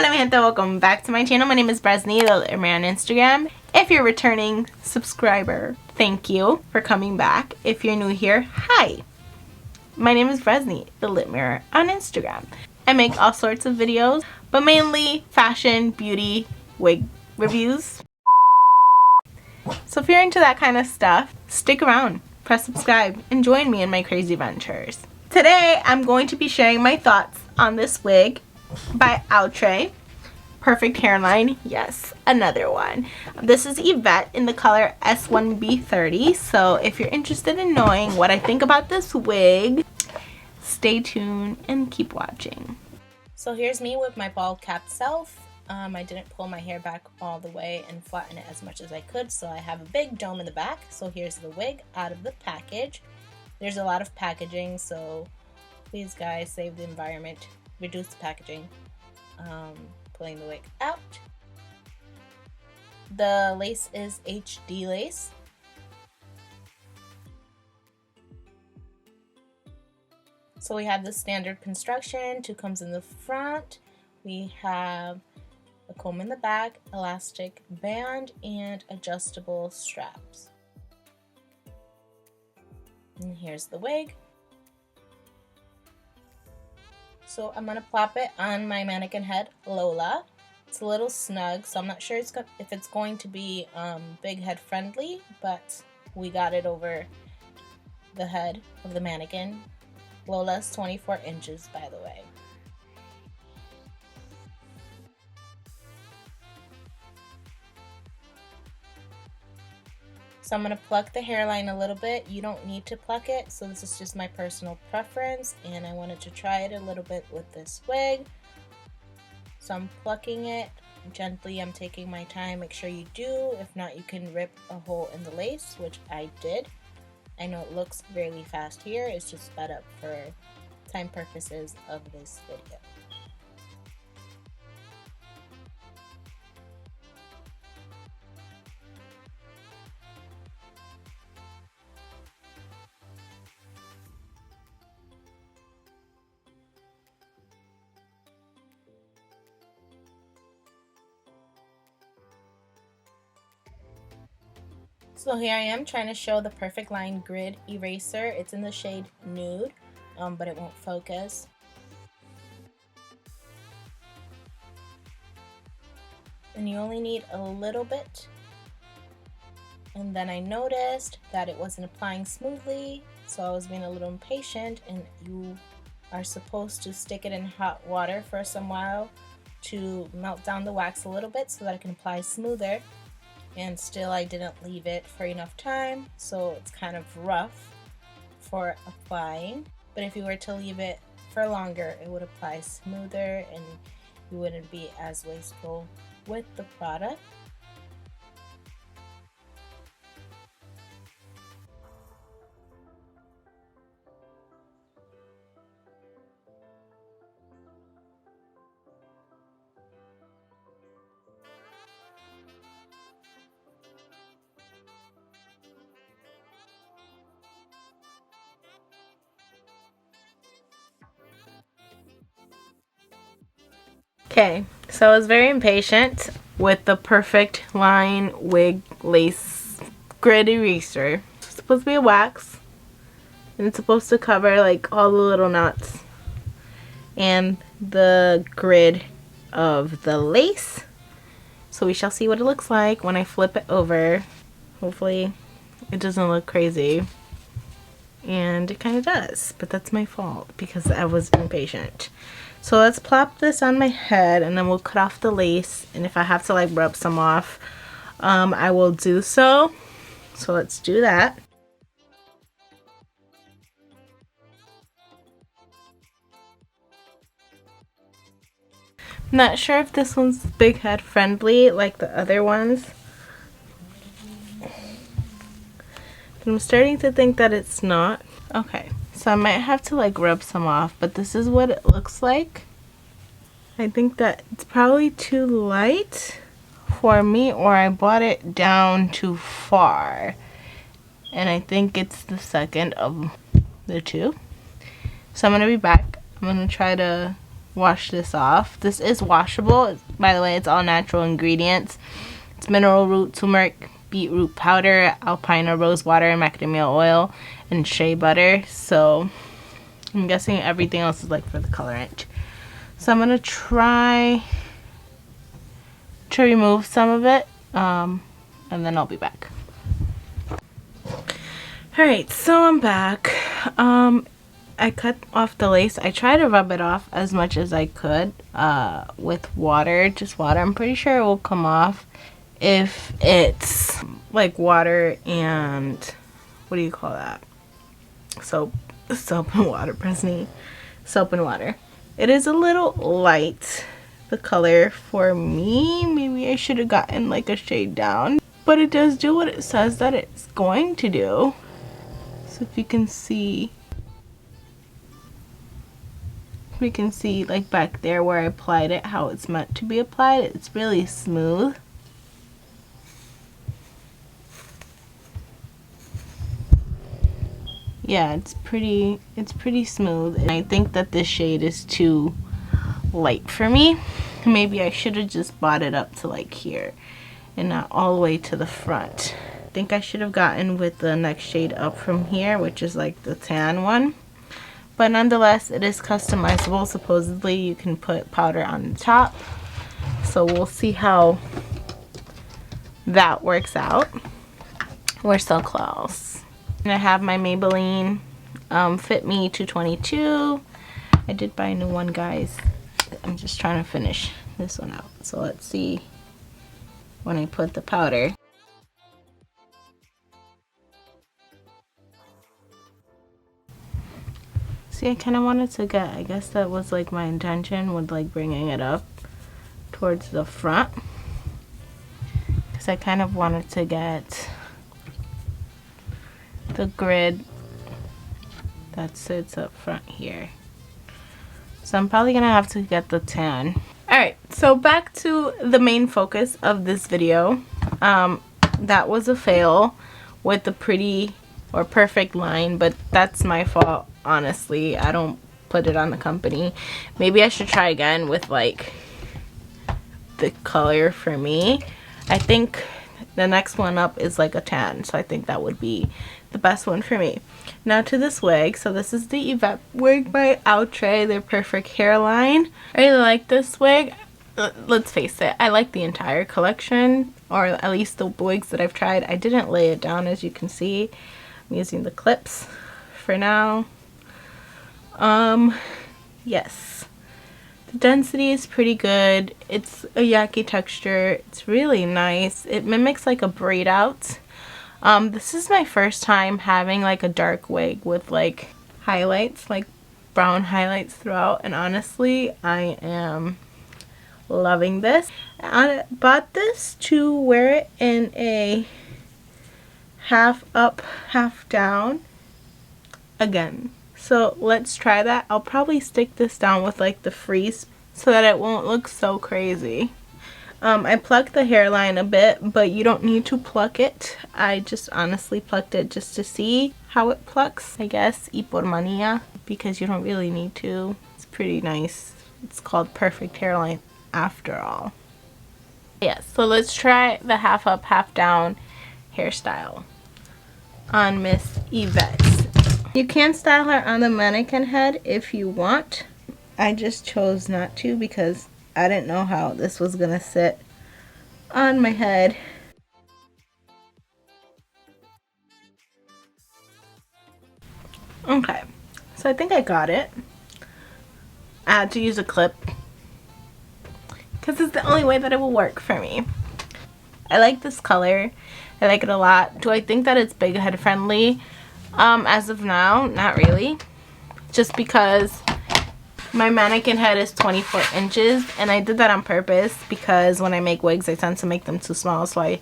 Hola mi gente, welcome back to my channel. My name is Bresney, the Lit Mirror on Instagram. If you're a returning subscriber, thank you for coming back. If you're new here, hi. My name is Bresney, the Lit Mirror on Instagram. I make all sorts of videos, but mainly fashion, beauty, wig reviews. So if you're into that kind of stuff, stick around, press subscribe, and join me in my crazy ventures. Today, I'm going to be sharing my thoughts on this wig by Outre Perfect Hairline. Yes, another one. This is Yvette in the color S1B 30. So if you're interested in knowing what I think about this wig, stay tuned and keep watching. So here's me with my bald cap self. I didn't pull my hair back all the way and flatten it as much as I could, so I have a big dome in the back. So here's the wig out of the package. There's a lot of packaging, so please guys, save the environment, reduce the packaging. Pulling the wig out. The lace is HD lace. So we have the standard construction, two combs in the front. We have a comb in the back, elastic band, and adjustable straps. And here's the wig. So I'm going to plop it on my mannequin head, Lola. It's a little snug, so I'm not sure if it's going to be big head friendly, but we got it over the head of the mannequin. Lola's 24 inches, by the way. So I'm going to pluck the hairline a little bit. You don't need to pluck it, so this is just my personal preference, and I wanted to try it a little bit with this wig. So I'm plucking it gently. I'm taking my time. Make sure you do. If not, you can rip a hole in the lace, which I did. I know it looks really fast here. It's just sped up for time purposes of this video. So here I am trying to show the Perfect Line Grid Eraser. It's in the shade Nude, but it won't focus. And you only need a little bit. And then I noticed that it wasn't applying smoothly, so I was being a little impatient, and you are supposed to stick it in hot water for some while to melt down the wax a little bit so that it can apply smoother. And still I didn't leave it for enough time, so it's kind of rough for applying. But if you were to leave it for longer, it would apply smoother and you wouldn't be as wasteful with the product. Okay, so I was very impatient with the Perfect Line Wig Lace Grid Eraser. It's supposed to be a wax, and it's supposed to cover like all the little knots and the grid of the lace. So we shall see what it looks like when I flip it over. Hopefully it doesn't look crazy. And it kind of does, but that's my fault because I was impatient. So let's plop this on my head and then we'll cut off the lace, and if I have to like rub some off, I will do so. So let's do that. Not sure if this one's big head friendly like the other ones. But I'm starting to think that it's not. Okay, so I might have to like rub some off, but this is what it looks like. I think that it's probably too light for me, or I brought it down too far. And I think it's the second of the two. So I'm going to be back. I'm going to try to wash this off. This is washable. By the way, it's all natural ingredients. It's mineral root, turmeric, beetroot powder, alpine or rose water, macadamia oil, and shea butter. So I'm guessing everything else is like for the colorant. So I'm gonna try to remove some of it, and then I'll be back. Alright, so I'm back. I cut off the lace. I tried to rub it off as much as I could with water, just water. I'm pretty sure it will come off if it's like water and, what do you call that? Soap and water, Presney. Soap and water. It is a little light, the color for me. Maybe I should have gotten like a shade down, but it does do what it says that it's going to do. So if you can see, we can see like back there where I applied it, how it's meant to be applied. It's really smooth. Yeah, it's pretty smooth. And I think that this shade is too light for me. Maybe I should have just brought it up to like here and not all the way to the front. I think I should have gotten with the next shade up from here, which is like the tan one. But nonetheless, it is customizable. Supposedly you can put powder on the top. So we'll see how that works out. We're so close. And I have my Maybelline Fit Me 222. I did buy a new one, guys. I'm just trying to finish this one out. So let's see when I put the powder. See, I kind of wanted to get, I guess that was like my intention with like bringing it up towards the front. Because I kind of wanted to get the grid that sits up front here. So I'm probably gonna have to get the tan. Alright, so back to the main focus of this video. That was a fail with the pretty or perfect line, but that's my fault, honestly. I don't put it on the company. Maybe I should try again with like the color for me. I think the next one up is like a tan, so I think that would be the best one for me. Now to this wig. So this is the Yvette wig by Outre, their Perfect Hairline. I really like this wig. Let's face it, I like the entire collection, or at least the wigs that I've tried. I didn't lay it down, as you can see. I'm using the clips for now. Yes. The density is pretty good. It's a yaki texture. It's really nice. It mimics like a braid out. This is my first time having like a dark wig with like highlights, like brown highlights throughout, and honestly, I am loving this. I bought this to wear it in a half up, half down again. So let's try that. I'll probably stick this down with like the freeze so that it won't look so crazy. I plucked the hairline a bit, but you don't need to pluck it. I just honestly plucked it just to see how it plucks, I guess, y por manía, because you don't really need to. It's pretty nice. It's called Perfect Hairline after all. Yes, so let's try the half up, half down hairstyle on Miss Yvette. You can style her on the mannequin head if you want. I just chose not to because I didn't know how this was gonna sit on my head. Okay, so I think I got it. I had to use a clip because it's the only way that it will work for me. I like this color. I like it a lot. Do I think that it's big head friendly? As of now, not really. Just because my mannequin head is 24 inches, and I did that on purpose because when I make wigs, I tend to make them too small, so I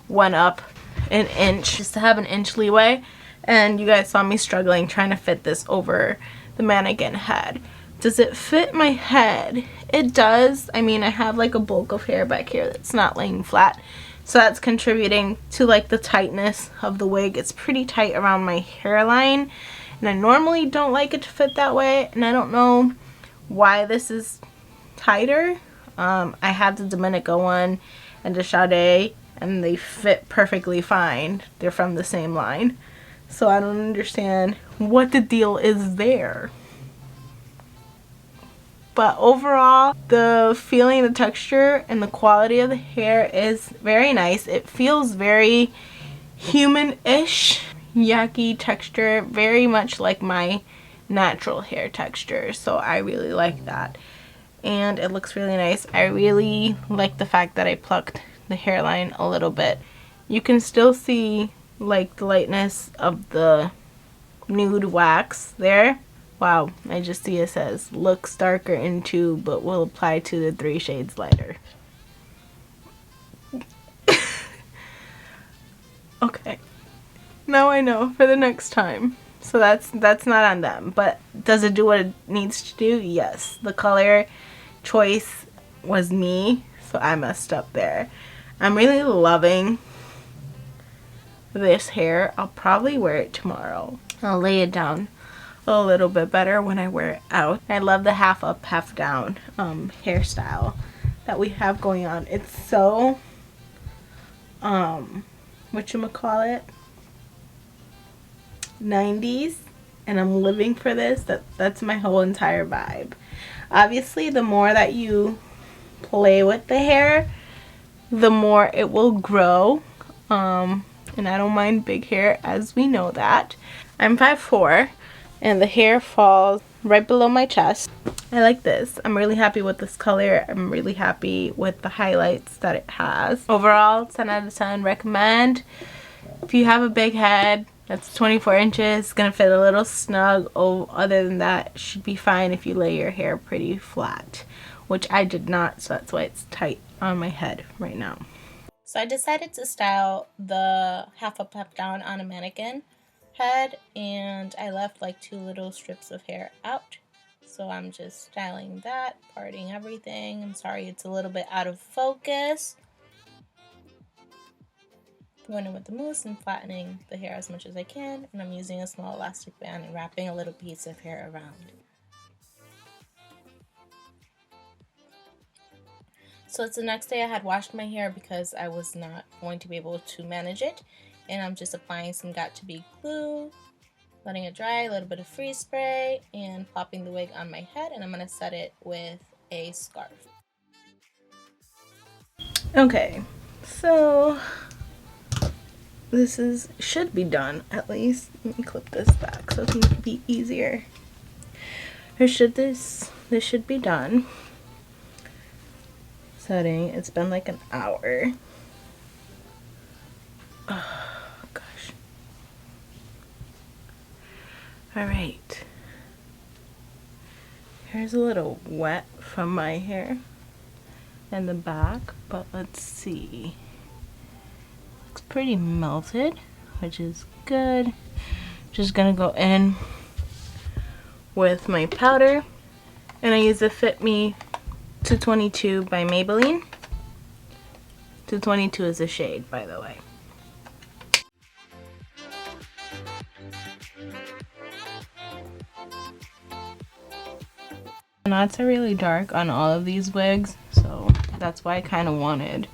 went up an inch just to have an inch leeway. And you guys saw me struggling trying to fit this over the mannequin head. Does it fit my head? It does. I mean, I have like a bulk of hair back here that's not laying flat, so that's contributing to like the tightness of the wig. It's pretty tight around my hairline, and I normally don't like it to fit that way, and I don't know why this is tighter. I have the Dominica one and the Sade, and they fit perfectly fine. They're from the same line. So I don't understand what the deal is there. But overall, the feeling, the texture, and the quality of the hair is very nice. It feels very human-ish, yucky texture, very much like my natural hair texture. So I really like that. And it looks really nice. I really like the fact that I plucked the hairline a little bit. You can still see like the lightness of the nude wax there. Wow, I just see it says looks darker in 2 but will apply to the 3 shades lighter. Okay, now I know for the next time. So that's not on them, but does it do what it needs to do? Yes. The color choice was me, so I messed up there. I'm really loving this hair. I'll probably wear it tomorrow. I'll lay it down a little bit better when I wear it out. I love the half up, half down hairstyle that we have going on. It's so whatchamacallit, 90s, and I'm living for this. That's my whole entire vibe. Obviously, the more that you play with the hair, the more it will grow. And I don't mind big hair, as we know that. I'm 5'4", and the hair falls right below my chest. I like this. I'm really happy with this color. I'm really happy with the highlights that it has. Overall, 10 out of 10. Recommend. If you have a big head that's 24 inches, it's gonna fit a little snug. Oh, other than that, it should be fine if you lay your hair pretty flat, which I did not, so that's why it's tight on my head right now. So I decided to style the half up, half down on a mannequin head, and I left like 2 little strips of hair out. So I'm just styling that, parting everything. I'm sorry it's a little bit out of focus. Going in with the mousse and flattening the hair as much as I can, and I'm using a small elastic band and wrapping a little piece of hair around. So it's the next day. I had washed my hair because I was not going to be able to manage it, and I'm just applying some Got2b glue, letting it dry, a little bit of freeze spray, and popping the wig on my head, and I'm going to set it with a scarf. Okay, so this should be done, at least. Let me clip this back so it can be easier. This should be done. Setting. It's been like an hour. Oh gosh. Alright. Hair's a little wet from my hair in the back, but let's see. Looks pretty melted, which is good. Just gonna go in with my powder, and I use the Fit Me 222 by Maybelline. 222 is a shade, by the way. Knots are really dark on all of these wigs, so that's why I kind of wanted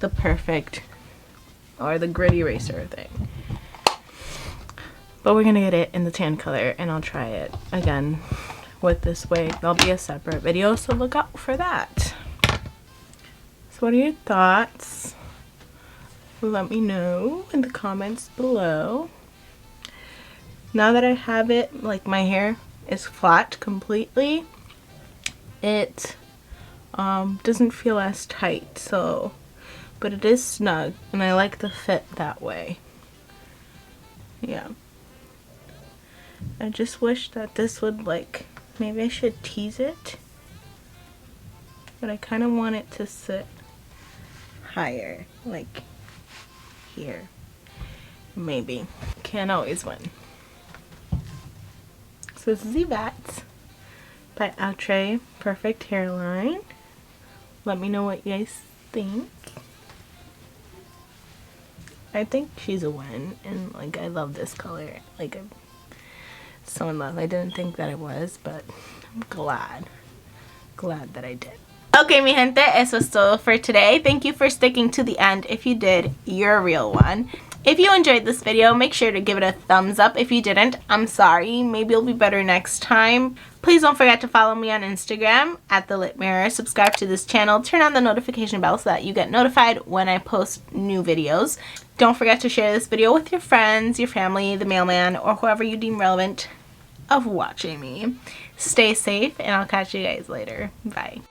the perfect, or the grit eraser thing. But we're gonna get it in the tan color, and I'll try it again with this wig. There'll be a separate video, so look out for that. So what are your thoughts? Let me know in the comments below. Now that I have it, like my hair is flat completely, it doesn't feel as tight, so, but it is snug, and I like the fit that way. Yeah. I just wish that this would, like, maybe I should tease it, but I kind of want it to sit higher, like here. Maybe. Can't always win. So this is Yvette by Outre Perfect Hairline. Let me know what you guys think. I think she's a win, and like I love this color. Like so in love. I didn't think that I was, but I'm glad that I did. Okay, mi gente, eso es todo for today. Thank you for sticking to the end. If you did, you're a real one. If you enjoyed this video, make sure to give it a thumbs up. If you didn't, I'm sorry. Maybe it'll be better next time. Please don't forget to follow me on Instagram at The Lit Mirror. Subscribe to this channel. Turn on the notification bell so that you get notified when I post new videos. Don't forget to share this video with your friends, your family, the mailman, or whoever you deem relevant of watching me. Stay safe, and I'll catch you guys later. Bye.